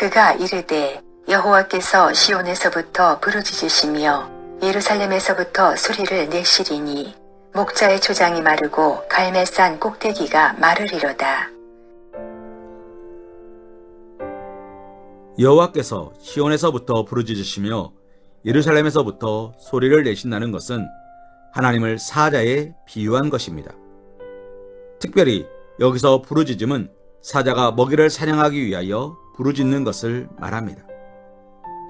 그가 이르되 여호와께서 시온에서부터 부르짖으시며 예루살렘에서부터 소리를 내시리니 목자의 초장이 마르고 갈멜산 꼭대기가 마르리로다. 여호와께서 시온에서부터 부르짖으시며 예루살렘에서부터 소리를 내신다는 것은 하나님을 사자에 비유한 것입니다. 특별히 여기서 부르짖음은 사자가 먹이를 사냥하기 위하여 부르짖는 것을 말합니다.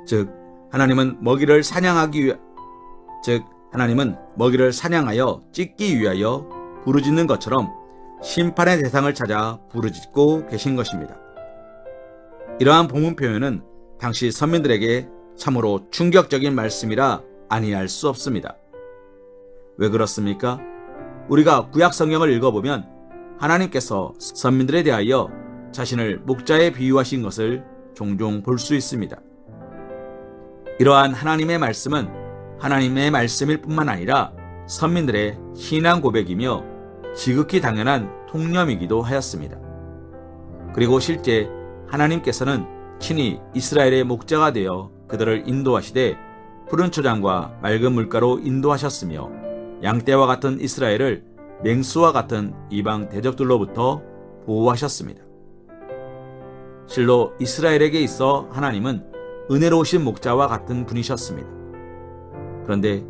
즉 하나님은 먹이를 사냥하여 찢기 위하여 부르짖는 것처럼 심판의 대상을 찾아 부르짖고 계신 것입니다. 이러한 본문 표현은 당시 선민들에게 참으로 충격적인 말씀이라 아니할 수 없습니다. 왜 그렇습니까? 우리가 구약 성경을 읽어보면 하나님께서 선민들에 대하여 자신을 목자에 비유하신 것을 종종 볼 수 있습니다. 이러한 하나님의 말씀은 하나님의 말씀일 뿐만 아니라 선민들의 신앙 고백이며 지극히 당연한 통념이기도 하였습니다. 그리고 실제 하나님께서는 친히 이스라엘의 목자가 되어 그들을 인도하시되 푸른 초장과 맑은 물가로 인도하셨으며 양떼와 같은 이스라엘을 맹수와 같은 이방 대적들로부터 보호하셨습니다. 실로 이스라엘에게 있어 하나님은 은혜로우신 목자와 같은 분이셨습니다. 그런데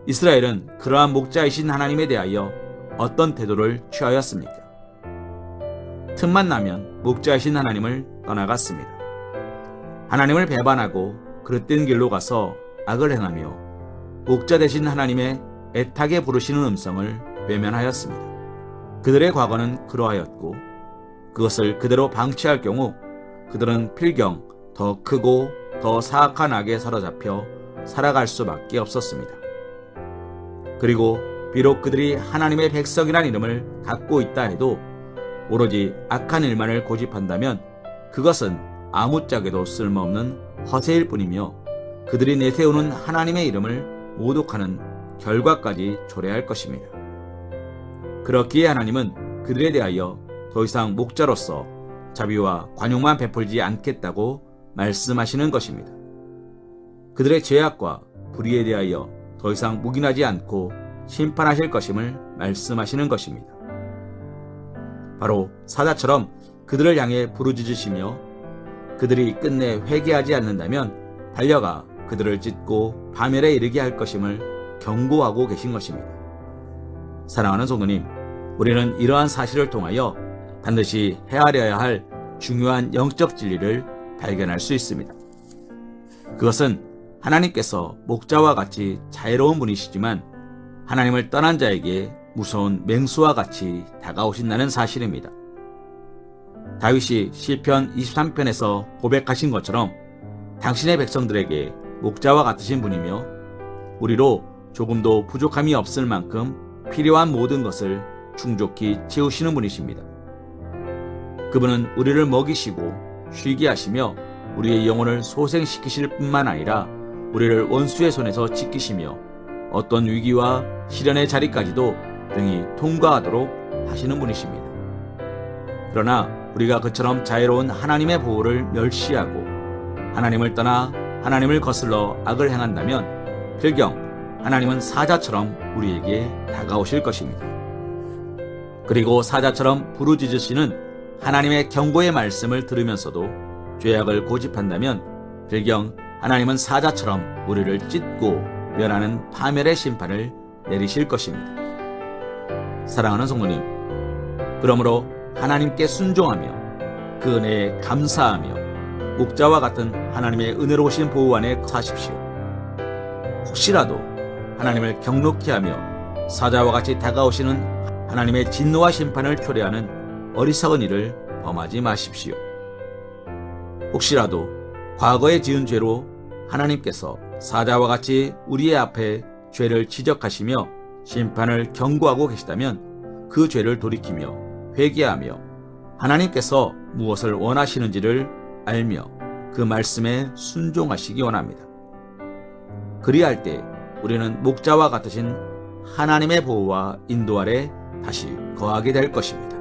이스라엘은 그러한 목자이신 하나님에 대하여 어떤 태도를 취하였습니까? 틈만 나면 목자이신 하나님을 떠나갔습니다. 하나님을 배반하고 그릇된 길로 가서 악을 행하며 목자 되신 하나님의 애타게 부르시는 음성을 외면하였습니다. 그들의 과거는 그러하였고 그것을 그대로 방치할 경우 그들은 필경 더 크고 더 사악한 악에 사로잡혀 살아갈 수밖에 없었습니다. 그리고 비록 그들이 하나님의 백성이란 이름을 갖고 있다 해도 오로지 악한 일만을 고집한다면 그것은 아무짝에도 쓸모없는 허세일 뿐이며 그들이 내세우는 하나님의 이름을 모독하는 결과까지 초래할 것입니다. 그렇기에 하나님은 그들에 대하여 더 이상 목자로서 자비와 관용만 베풀지 않겠다고 말씀하시는 것입니다. 그들의 죄악과 불의에 대하여 더 이상 묵인하지 않고 심판하실 것임을 말씀하시는 것입니다. 바로 사자처럼 그들을 향해 부르짖으시며 그들이 끝내 회개하지 않는다면 달려가 그들을 찢고 파멸에 이르게 할 것임을 경고하고 계신 것입니다. 사랑하는 성도님, 우리는 이러한 사실을 통하여 반드시 헤아려야 할 중요한 영적 진리를 발견할 수 있습니다. 그것은 하나님께서 목자와 같이 자애로운 분이시지만 하나님을 떠난 자에게 무서운 맹수와 같이 다가오신다는 사실입니다. 다윗이 시편 23편에서 고백하신 것처럼 당신의 백성들에게 목자와 같으신 분이며 우리로 조금도 부족함이 없을 만큼 필요한 모든 것을 충족히 채우시는 분이십니다. 그분은 우리를 먹이시고 쉬게 하시며 우리의 영혼을 소생시키실 뿐만 아니라 우리를 원수의 손에서 지키시며 어떤 위기와 시련의 자리까지도 등이 통과하도록 하시는 분이십니다. 그러나 우리가 그처럼 자애로운 하나님의 보호를 멸시하고 하나님을 떠나 하나님을 거슬러 악을 행한다면 필경 하나님은 사자처럼 우리에게 다가오실 것입니다. 그리고 사자처럼 부르짖으시는 하나님의 경고의 말씀을 들으면서도 죄악을 고집한다면 필경 하나님은 사자처럼 우리를 찢고 멸하는 파멸의 심판을 내리실 것입니다. 사랑하는 성도님, 그러므로 하나님께 순종하며 그 은혜에 감사하며 목자와 같은 하나님의 은혜로우신 보호 안에 사십시오. 혹시라도 하나님을 경록히 하며 사자와 같이 다가오시는 하나님의 진노와 심판을 초래하는 어리석은 일을 범하지 마십시오. 혹시라도 과거에 지은 죄로 하나님께서 사자와 같이 우리의 앞에 죄를 지적하시며 심판을 경고하고 계시다면 그 죄를 돌이키며 회개하며 하나님께서 무엇을 원하시는지를 알며 그 말씀에 순종하시기 원합니다. 그리할 때 우리는 목자와 같으신 하나님의 보호와 인도 아래 다시 거하게 될 것입니다.